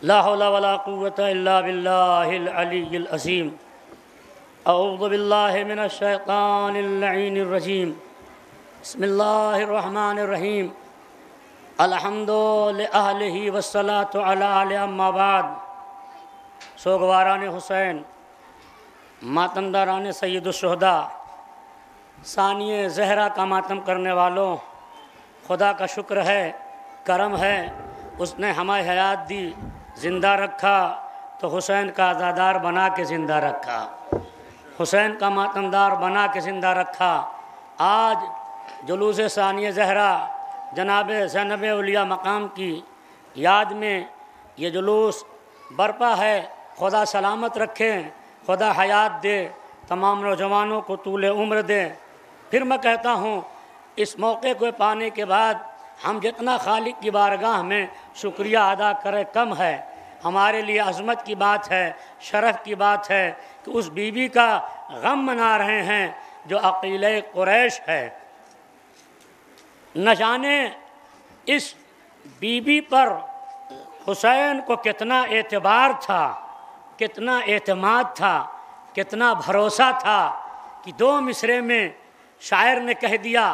لا حول ولا قوة إلا بالله العلي العظيم أعوذ بالله من الشيطان اللعين الرجيم بسم الله الرحمن الرحيم الحمد لأهله والصلاة على آله أما بعد سوگواران حسین، ماتمداران سید الشہداء، ثانیہ زہرا کا ماتم کرنے والوں، خدا کا شکر ہے، کرم ہے، اس نے ہمیں حیات دی، زندہ رکھا تو حسین کا عزادار بنا کے زندہ رکھا، حسین کا ماتمدار بنا کے زندہ رکھا۔ آج جلوس ثانیہ زہرا جناب زینب اولیاء مقام کی یاد میں یہ جلوس برپا ہے۔ خدا سلامت رکھے، خدا حیات دے، تمام نوجوانوں کو طول عمر دے۔ پھر میں کہتا ہوں، اس موقع کو پانے کے بعد ہم جتنا خالق کی بارگاہ میں شکریہ ادا کریں کم ہے۔ ہمارے لیے عظمت کی بات ہے، شرف کی بات ہے کہ اس بیوی کا غم منا رہے ہیں جو عقیلہ قریش ہے۔ نہ جانے اس بیوی پر حسین کو کتنا اعتبار تھا، کتنا اعتماد تھا، کتنا بھروسہ تھا کہ دو مصرے میں شاعر نے کہہ دیا،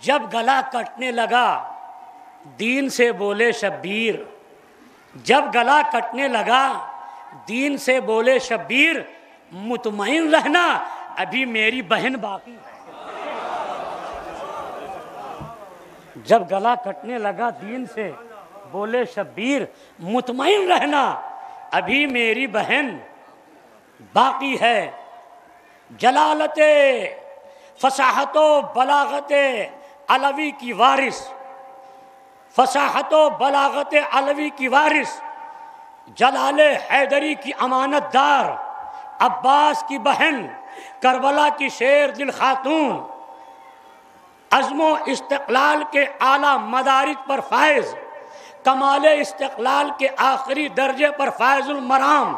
جب گلا کٹنے لگا دین سے بولے شبیر، جب گلا کٹنے لگا دین سے بولے شبیر، مطمئن رہنا ابھی میری بہن باقی ہے۔ جب گلا کٹنے لگا دین سے بولے شبیر، مطمئن رہنا ابھی میری بہن باقی ہے۔ جلالت فصاحت و بلاغت علوی کی وارث، فصاحت و بلاغت علوی کی وارث، جلال حیدری کی امانت دار، عباس کی بہن، کربلا کی شیر دل خاتون، عزم و استقلال کے اعلیٰ مدارج پر فائز، کمال استقلال کے آخری درجے پر فائز المرام،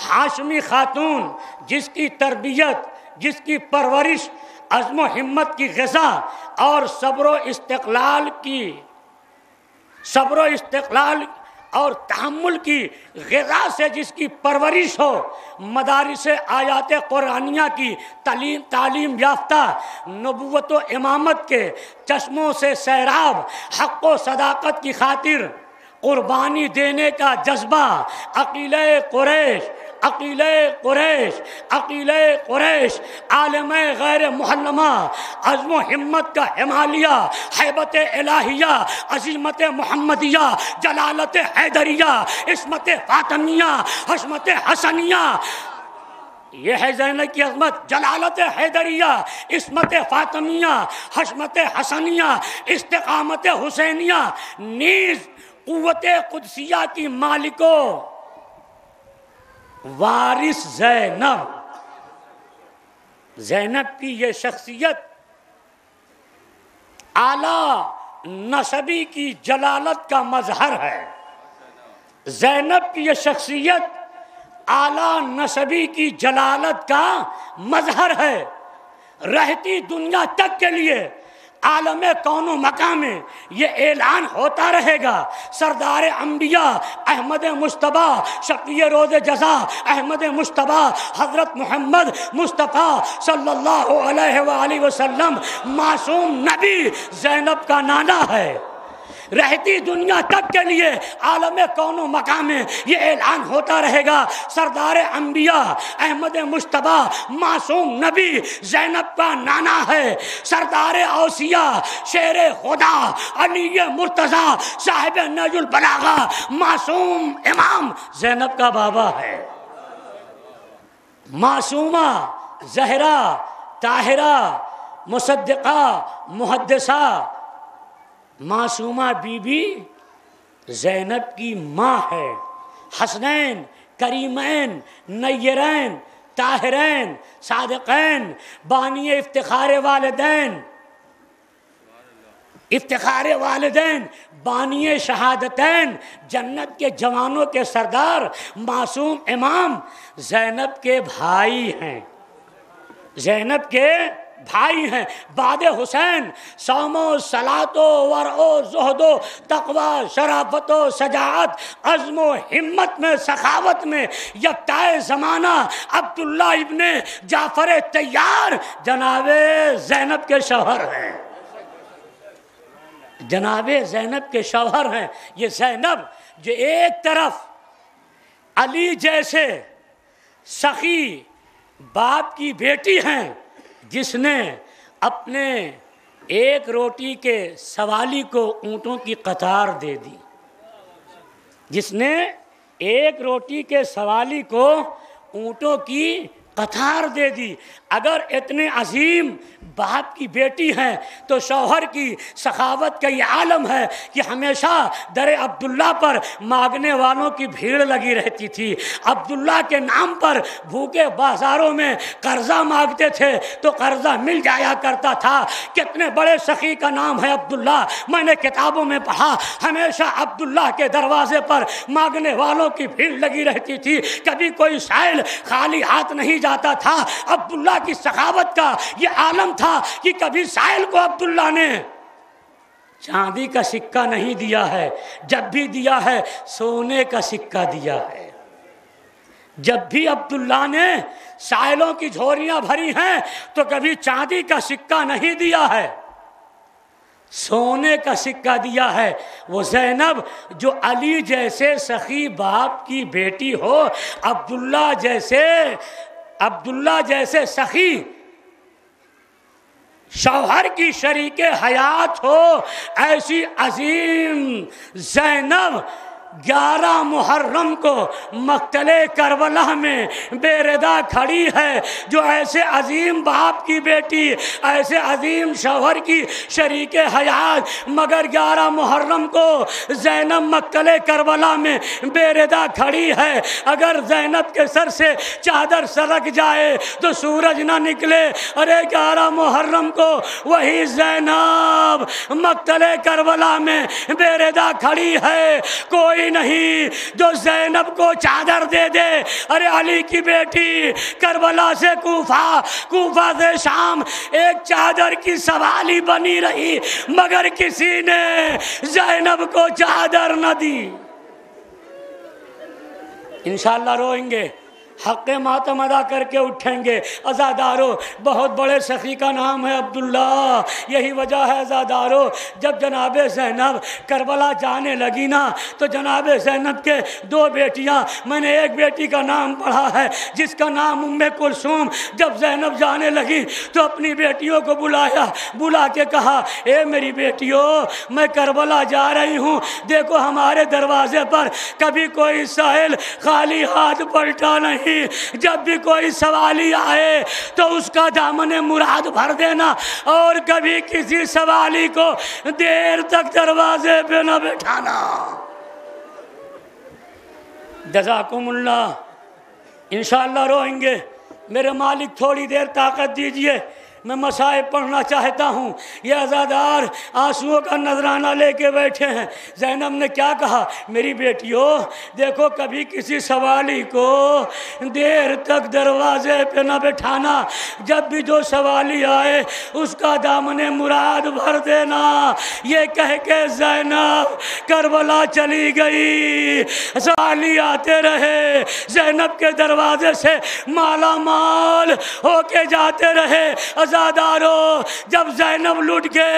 ہاشمی خاتون جس کی تربیت، جس کی پرورش عزم و ہمت کی غذا اور صبر و استقلال اور تحمل کی غذا سے جس کی پرورش ہو، مدارس آیات قرآنیہ کی تعلیم یافتہ، نبوت و امامت کے چشموں سے سیراب، حق و صداقت کی خاطر قربانی دینے کا جذبہ، عقیلہ قریش، عقیلہ قریش، عقیلہ قریش، عالم غیر محلمہ، عزم و ہمت کا ہمالیہ، ہیبت الہیہ، عظیمت محمدیہ، جلالت حیدریہ، عصمت فاطمیہ، حشمت حسنیہ، یہ ہے زینب کی عظمت۔ جلالت حیدریہ، عصمت فاطمیہ، حشمت حسنیہ، استقامت حسینیہ، نیز قوت قدسیہ کی مالکو وارث زینب۔ زینب کی یہ شخصیت اعلیٰ نسبی کی جلالت کا مظہر ہے۔ زینب کی یہ شخصیت اعلیٰ نسبی کی جلالت کا مظہر ہے۔ رہتی دنیا تک کے لیے عالم کون و مکان میں یہ اعلان ہوتا رہے گا، سردار انبیاء احمد مجتبیٰ، شفیع روز جزا احمد مجتبیٰ، حضرت محمد مصطفیٰ صلی اللہ علیہ وآلہ وسلم معصوم نبی زینب کا نانا ہے۔ رہتی دنیا تک کے لیے عالم کون و مکان میں یہ اعلان ہوتا رہے گا، سردار انبیاء احمد مجتبیٰ معصوم نبی زینب کا نانا ہے۔ سردار اوصیاء شیر خدا علی مرتضیٰ صاحب نہج البلاغہ معصوم امام زینب کا بابا ہے۔ معصومہ، زہرا، طاہرہ، مصدقہ، محدثہ، معصومہ بی بی زینب کی ماں ہے۔ حسنین، کریمین، نیرین، طاہرین، صادقین، بانی افتخار والدین، افتخار والدین، بانی شہادتین، جنت کے جوانوں کے سردار معصوم امام زینب کے بھائی ہیں، زینب کے بھائی ہیں بعد حسین، صوم و صلاۃ و ورع و زہد و تقوی، شرافت و شجاعت، عزم و ہمت میں، سخاوت میں یکتائے زمانہ عبداللہ ابن جعفر طیار جناب زینب کے شوہر ہیں، جناب زینب کے شوہر ہیں۔ یہ زینب جو ایک طرف علی جیسے سخی باپ کی بیٹی ہیں، جس نے اپنے ایک روٹی کے سوالی کو اونٹوں کی قطار دے دی، جس نے ایک روٹی کے سوالی کو اونٹوں کی قطار دے دی۔ اگر اتنے عظیم باپ کی بیٹی ہیں تو شوہر کی سخاوت کا یہ عالم ہے کہ ہمیشہ در عبداللہ پر مانگنے والوں کی بھیڑ لگی رہتی تھی۔ عبداللہ کے نام پر بھوکے بازاروں میں قرضہ مانگتے تھے تو قرضہ مل جایا کرتا تھا۔ کتنے بڑے سخی کا نام ہے عبداللہ، میں نے کتابوں میں پڑھا، ہمیشہ عبداللہ کے دروازے پر مانگنے والوں کی بھیڑ لگی رہتی تھی، کبھی کوئی سائل خالی ہاتھ نہیں جاتا تھا۔ عبداللہ کی سخاوت کا یہ عالم تھا کہ کبھی سائل کو عبداللہ نے چاندی کا سکہ نہیں دیا ہے، جب بھی دیا ہے سونے کا سکہ دیا ہے۔ جب بھی عبداللہ نے سائلوں کی جھولیاں بھری ہیں تو کبھی چاندی کا سکہ نہیں دیا ہے، سونے کا سکہ دیا ہے۔ وہ زینب جو علی جیسے سخی باپ کی بیٹی ہو، عبداللہ جیسے سخی شوہر کی شریک حیات ہو، ایسی عظیم زینب 11 محرم کو مقتل کربلا میں بے ردا کھڑی ہے، جو ایسے عظیم باپ کی بیٹی، ایسے عظیم شوہر کی شریک حیات، مگر 11 محرم کو زینب مقتل کربلا میں بے ردا کھڑی ہے۔ اگر زینب کے سر سے چادر سرک جائے تو سورج نہ نکلے۔ ارے 11 محرم کو وہی زینب مقتل کربلا میں بے ردا کھڑی ہے۔ کوئی نہیں جو زینب کو چادر دے دے۔ ارے علی کی بیٹی کربلا سے کوفہ، کوفہ سے شام، ایک چادر کی سوالی بنی رہی، مگر کسی نے زینب کو چادر نہ دی۔ انشاءاللہ روئیں گے، حق ماتم ادا کر کے اٹھیں گے۔ عزادارو، بہت بڑے سخی کا نام ہے عبداللہ، یہی وجہ ہے عزادارو، جب جناب زینب کربلا جانے لگی نا تو جناب زینب کے 2 بیٹیاں، میں نے ایک بیٹی کا نام پڑھا ہے جس کا نام ام کلثوم، جب زینب جانے لگی تو اپنی بیٹیوں کو بلا کے کہا، اے میری بیٹیوں، میں کربلا جا رہی ہوں، دیکھو ہمارے دروازے پر کبھی کوئی سائل خالی ہاتھ پلٹا نہیں، جب بھی کوئی سوالی آئے تو اس کا دامن مراد بھر دینا، اور کبھی کسی سوالی کو دیر تک دروازے پہ نہ بٹھانا۔ جزاکم اللہ۔ انشاءاللہ روئیں گے۔ میرے مالک تھوڑی دیر طاقت دیجئے، میں مصائب پڑھنا چاہتا ہوں۔ یہ عزادار آنسوؤں کا نذرانہ لے کے بیٹھے ہیں۔ زینب نے کیا کہا، میری بیٹیوں دیکھو کبھی کسی سوالی کو دیر تک دروازے پہ نہ بٹھانا، جب بھی جو سوالی آئے اس کا دامن مراد بھر دینا۔ یہ کہہ کے زینب کربلا چلی گئی۔ سوالی آتے رہے، زینب کے دروازے سے مالا مال ہو کے جاتے رہے۔ عزادارو، جب زینب لٹ کے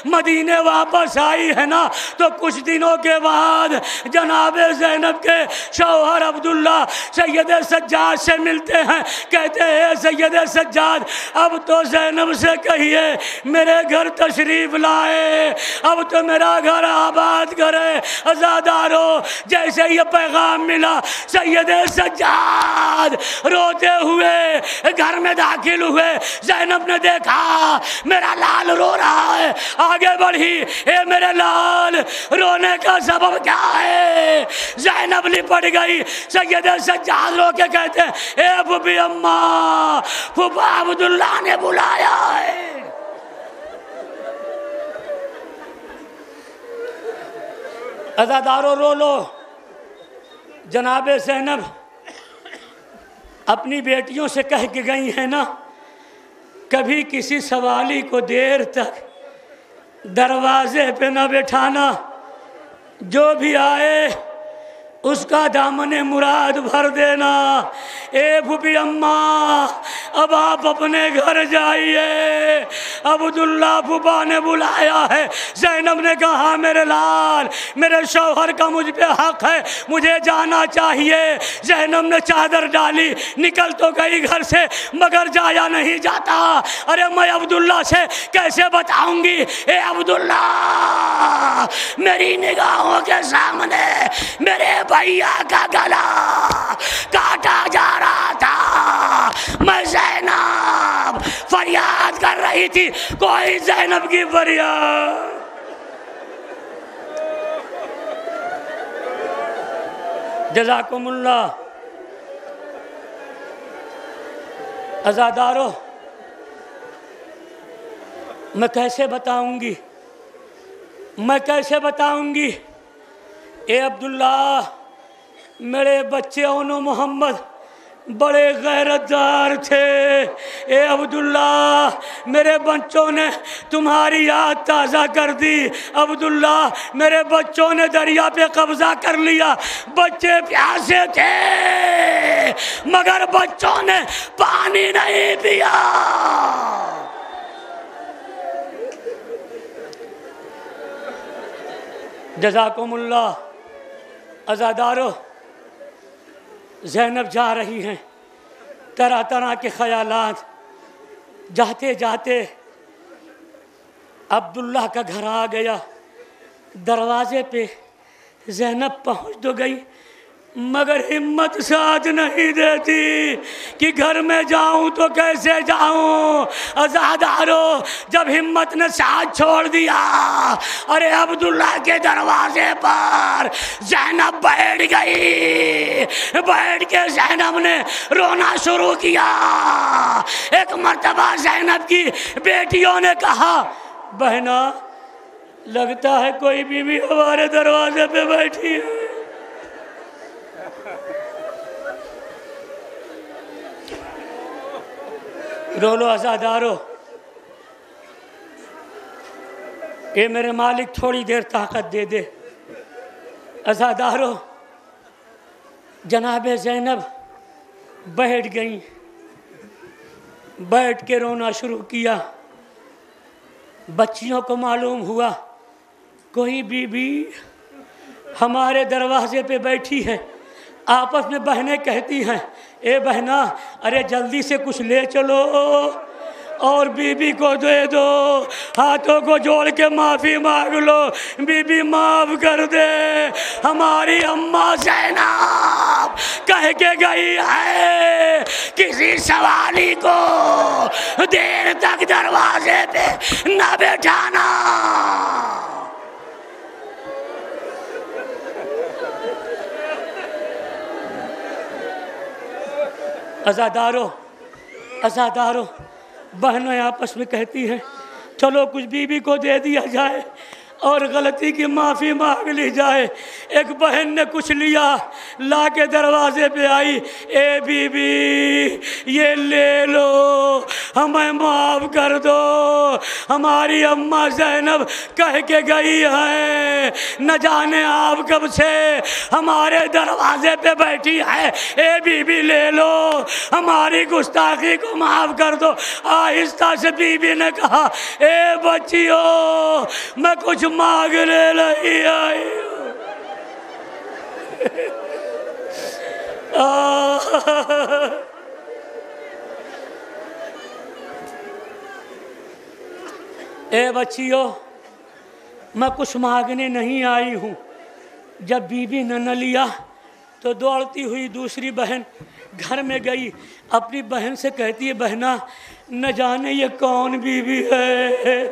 مدینے واپس آئی ہے نا تو کچھ دنوں کے بعد جناب زینب کے شوہر عبداللہ سید سجاد سے ملتے ہیں، کہتے ہیں سید سجاد اب تو زینب سے کہیے میرے گھر تشریف لائے، اب تو میرا گھر آباد کرے۔ عزادارو، جیسے یہ پیغام ملا سید سجاد روتے ہوئے گھر میں داخل ہوئے۔ زینب نے دیکھا میرا لال رو رہا ہے، آگے بڑھی، اے میرے لال رونے کا سبب کیا ہے؟ زینب لپٹ گئی۔ سید سجاد رو کے کہتے ہیں، اے پھوپھی اماں، پھوپھا عبداللہ نے بلایا ہے۔ عزادارو رو لو۔ جناب زینب اپنی بیٹیوں سے کہہ کے گئی ہیں نا، کبھی کسی سوالی کو دیر تک دروازے پہ نہ بٹھانا، جو بھی آئے اس کا دامن مراد بھر دینا۔ اے پھوپھی اماں اب آپ اپنے گھر جائیے، عبداللہ پھوپھا نے بلایا ہے۔ زینب نے کہا میرے لال، میرے شوہر کا مجھ پہ حق ہے، مجھے جانا چاہیے۔ زینب نے چادر ڈالی، نکل تو گئی گھر سے مگر جایا نہیں جاتا۔ ارے میں عبداللہ سے کیسے بتاؤں گی؟ اے عبداللہ میری نگاہوں کے سامنے میرے بھیا کا گلا کاٹا جا رہا تھا، میں زینب فریاد کر رہی تھی، کوئی زینب کی فریاد۔ جزاکم اللہ۔ عزادارو میں کیسے بتاؤں گی، میں کیسے بتاؤں گی؟ اے عبداللہ میرے بچے اون و محمد بڑے غیرت دار تھے۔ اے عبداللہ میرے بچوں نے تمہاری یاد تازہ کر دی۔ عبداللہ میرے بچوں نے دریا پہ قبضہ کر لیا، بچے پیاسے تھے مگر بچوں نے پانی نہیں پیا۔ جزاکم اللہ۔ عزادارو زینب جا رہی ہیں، طرح طرح کے خیالات، جاتے جاتے عبداللہ کا گھر آ گیا۔ دروازے پہ زینب پہنچ تو گئی مگر ہمت ساتھ نہیں دیتی کہ گھر میں جاؤں تو کیسے جاؤں۔ عزادارو جب ہمت نے ساتھ چھوڑ دیا، ارے عبداللہ کے دروازے پر زینب بیٹھ گئی۔ بیٹھ کے زینب نے رونا شروع کیا۔ ایک مرتبہ زینب کی بیٹیوں نے کہا بہنا لگتا ہے کوئی بیوی ہمارے دروازے پہ بیٹھی ہے۔ رو لو عزادارو، کہ میرے مالک تھوڑی دیر طاقت دے دے۔ عزادارو جناب زینب بیٹھ گئیں، بیٹھ کے رونا شروع کیا۔ بچیوں کو معلوم ہوا کوئی بیوی ہمارے دروازے پہ بیٹھی ہے۔ آپس میں بہنیں کہتی ہیں اے بہنا ارے جلدی سے کچھ لے چلو اور بی بی کو دے دو، ہاتھوں کو جوڑ کے معافی مانگ لو، بی بی معاف کر دے، ہماری اماں زینب کہہ کے گئی ہے کسی سوالی کو دیر تک دروازے پہ نہ بیٹھانا۔ عزادارو بہنیں آپس میں کہتی ہیں چلو کچھ بی بی کو دے دیا جائے اور غلطی کی معافی مانگ لی جائے۔ ایک بہن نے کچھ لیا، لا کے دروازے پہ آئی، اے بی بی یہ لے لو، ہمیں معاف کر دو، ہماری اماں زینب کہہ کے گئی ہے نہ جانے آپ کب سے ہمارے دروازے پہ بیٹھی ہے، اے بی بی لے لو، ہماری گستاخی کو معاف کر دو۔ آہستہ سے بی بی نے کہا اے بچیو میں کچھ مانگنے نہیں آئی ہوں۔ اے بچیو میں کچھ مانگنے نہیں آئی ہوں۔ جب بی بی نے نہ لیا تو دوڑتی ہوئی دوسری بہن گھر میں گئی، اپنی بہن سے کہتی ہے بہنا نہ جانے یہ کون بی بی ہے،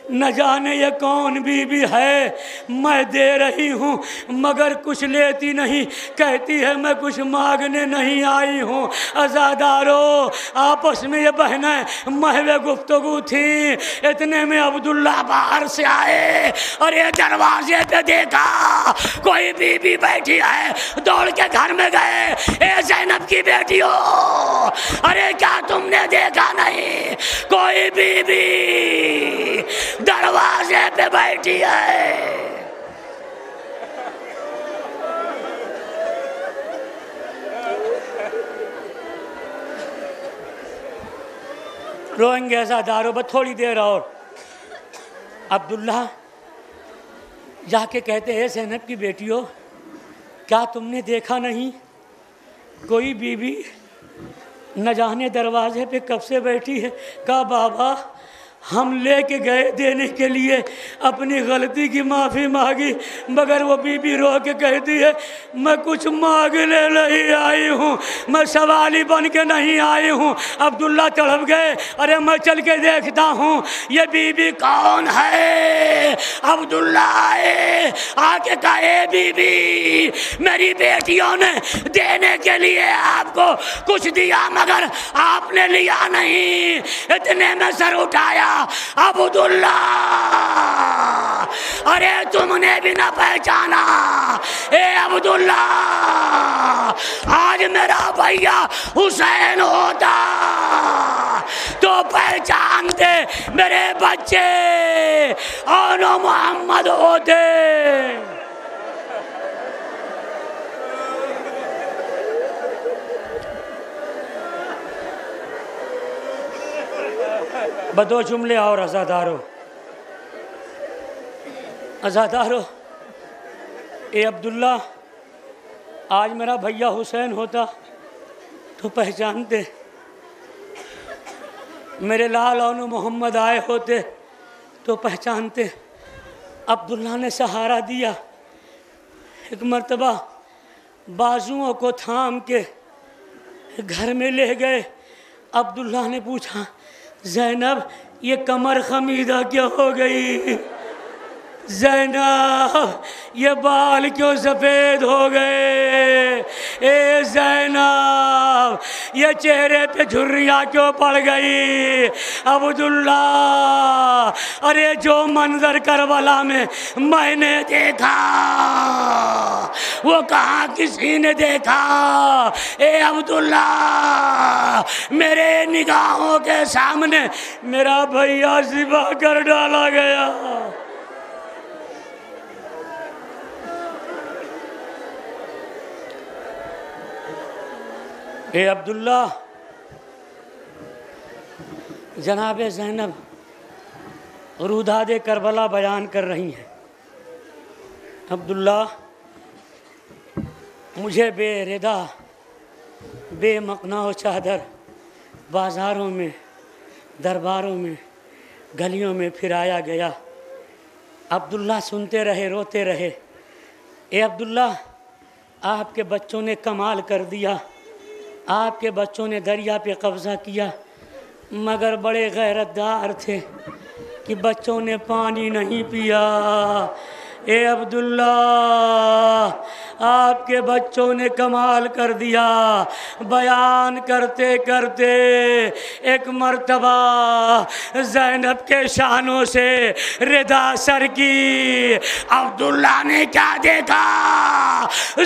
نہ جانے یہ کون بیوی ہے، میں دے رہی ہوں مگر کچھ لیتی نہیں، کہتی ہے میں کچھ مانگنے نہیں آئی ہوں۔ عزادارو آپس میں یہ بہنیں محو گفتگو تھی، اتنے میں عبداللہ باہر سے آئے اور یہ دروازے پہ دیکھا کوئی بیوی بیٹھی ہے، دوڑ کے گھر میں گئے، اے زینب کی بیٹی ہو، ارے کیا تم نے دیکھا نہیں کوئی بیوی دروازے پہ بیٹھی ہے؟ روئیں گے عزادارو، بس تھوڑی دیر اور۔ عبداللہ جا کے کہتے ہیں زینب کی بیٹیوں کیا تم نے دیکھا نہیں کوئی بیوی نہ جانے دروازے پہ کب سے بیٹھی ہے؟ کہا بابا ہم لے کے گئے دینے کے لیے، اپنی غلطی کی معافی مانگی، مگر وہ بیوی رو کے کہتی ہے میں کچھ مانگنے نہیں آئی ہوں، میں سوالی بن کے نہیں آئی ہوں۔ عبداللہ تڑپ گئے، ارے میں چل کے دیکھتا ہوں یہ بیوی کون ہے۔ عبداللہ آئے، آ کے کہا اے بیوی میری بیٹیوں نے دینے کے لیے آپ کو کچھ دیا مگر آپ نے لیا نہیں۔ اتنے میں سر اٹھایا عبداللہ، ارے تم نے بھی نہ پہچانا، اے عبداللہ آج میرا بھیا حسین ہوتا تو پہچانتے میرے بچے اور محمد ہوتے۔ بدو جملے اور عزادارو اے عبداللہ آج میرا بھیا حسین ہوتا تو پہچانتے، میرے لال اور محمد آئے ہوتے تو پہچانتے۔ عبداللہ نے سہارا دیا، ایک مرتبہ بازوؤں کو تھام کے گھر میں لے گئے۔ عبداللہ نے پوچھا زینب یہ کمر خمیدہ کیا ہو گئی؟ زینب یہ بال کیوں سفید ہو گئے؟ اے زینب یہ چہرے پہ جھریاں کیوں پڑ گئی؟ عبداللہ ارے جو منظر کربلا میں نے دیکھا وہ کہاں کسی نے دیکھا؟ اے عبداللہ میرے نگاہوں کے سامنے میرا بھیا ذبح کر ڈالا گیا۔ اے عبداللہ جناب زینب روداد کربلا بیان کر رہی ہیں، عبداللہ مجھے بے ردا بے مقنا و چادر بازاروں میں درباروں میں گلیوں میں پھرایا گیا۔ عبداللہ سنتے رہے روتے رہے۔ اے عبداللہ آپ کے بچوں نے کمال کر دیا، آپ کے بچوں نے دریا پہ قبضہ کیا، مگر بڑے غیرت دار تھے کہ بچوں نے پانی نہیں پیا۔ اے عبداللہ آپ کے بچوں نے کمال کر دیا۔ بیان کرتے کرتے ایک مرتبہ زینب کے شانوں سے ردا سر کی۔ عبداللہ نے کیا دیکھا؟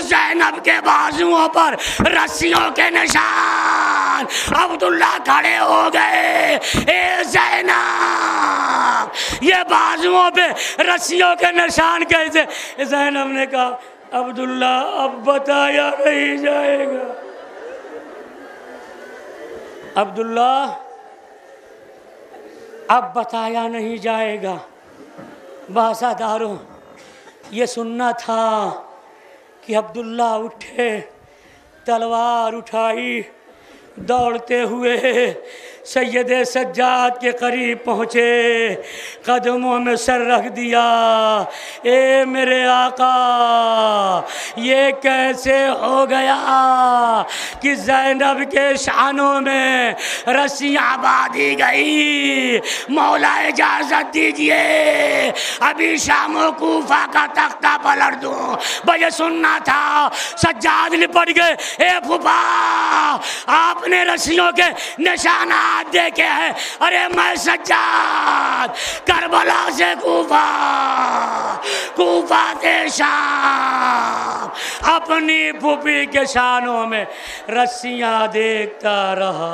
زینب کے بازوؤں پر رسیوں کے نشان۔ عبداللہ کھڑے ہو گئے، اے زینب یہ بازوؤں پہ رسیوں کے نشان کیسے؟ زینب نے کہا عبداللہ اب بتایا نہیں جائے گا۔ عبداللہ اب بتایا نہیں جائے گا۔ بازاداروں یہ سننا تھا کہ عبداللہ اٹھے، تلوار اٹھائی، دوڑتے ہوئے سید سجاد کے قریب پہنچے، قدموں میں سر رکھ دیا، اے میرے آقا یہ کیسے ہو گیا کہ زینب کے شانوں میں رسیاں باندھی گئی؟ مولا اجازت دیجئے ابھی شام و کوفہ کا تختہ پلٹ دوں۔ بھئی سننا تھا، سجاد لپٹ گئے، اے پھپھا آپ نے رسیوں کے نشانات دیکھے ہیں؟ ارے میں سجاد کربلا سے کوفہ، کوفہ سے شام، اپنی پھوپھی کے شانوں میں رسیاں دیکھتا رہا۔